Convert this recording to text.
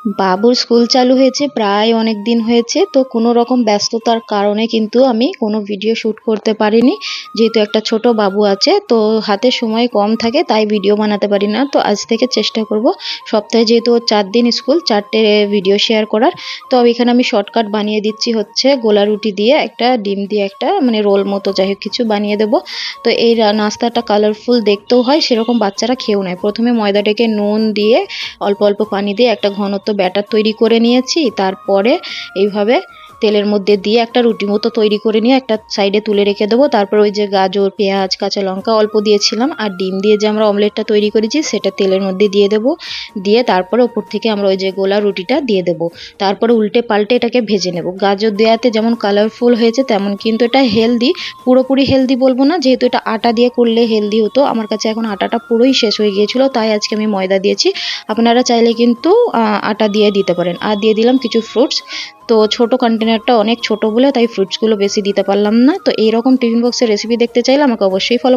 বাবুর স্কুল চালু হয়েছে প্রায় অনেক দিন হয়েছে, তো কোনো রকম ব্যস্ততার কারণে কিন্তু আমি কোনো ভিডিও শ্যুট করতে পারিনি। যেহেতু একটা ছোট বাবু আছে, তো হাতে সময় কম থাকে, তাই ভিডিও বানাতে পারি না। তো আজ থেকে চেষ্টা করব সপ্তাহে যেহেতু 4 দিন স্কুল, 4টে ভিডিও শেয়ার করার। তো এখানে আমি শর্টকাট বানিয়ে দিচ্ছি হচ্ছে গোলা রুটি দিয়ে, একটা ডিম দিয়ে একটা মানে রোল মতো যাই হোক কিছু বানিয়ে দেব। তো এই নাস্তাটা কালারফুল দেখতেও হয়, সেরকম বাচ্চারা খেয়েও নেয়। প্রথমে ময়দাটাকে নুন দিয়ে অল্প অল্প পানি দিয়ে একটা ঘনত্ব ব্যাটার তৈরি করে নিয়েছি। তারপরে এইভাবে তেলের মধ্যে দিয়ে একটা রুটি মতো তৈরি করে নিয়ে একটা সাইডে তুলে রেখে দেবো। তারপর ওই যে গাজর, পেঁয়াজ, কাঁচা লঙ্কা অল্প দিয়েছিলাম, আর ডিম দিয়ে যে আমরা অমলেটটা তৈরি করেছি সেটা তেলের মধ্যে দিয়ে দেবো। দিয়ে তারপরে ওপর থেকে আমরা ওই যে গোলা রুটিটা দিয়ে দেবো। তারপরে উল্টে পাল্টে এটাকে ভেজে নেব। গাজর দেওয়াতে যেমন কালারফুল হয়েছে, তেমন কিন্তু এটা হেলদি। পুরোপুরি হেলদি বলবো না, যেহেতু এটা আটা দিয়ে করলে হেলদি হতো। আমার কাছে এখন আটাটা পুরোই শেষ হয়ে গিয়েছিল, তাই আজকে আমি ময়দা দিয়েছি। আপনারা চাইলে কিন্তু আটা দিয়ে দিতে পারেন। আর দিয়ে দিলাম কিছু ফ্রুটস। তো ছোট কন্টেনারটা অনেক ছোট বলে তাই ফ্রুটসগুলো বেশি দিতে পারলাম না। তো এইরকম টিফিন বক্সের রেসিপি দেখতে চাইলে আমাকে অবশ্যই ফলো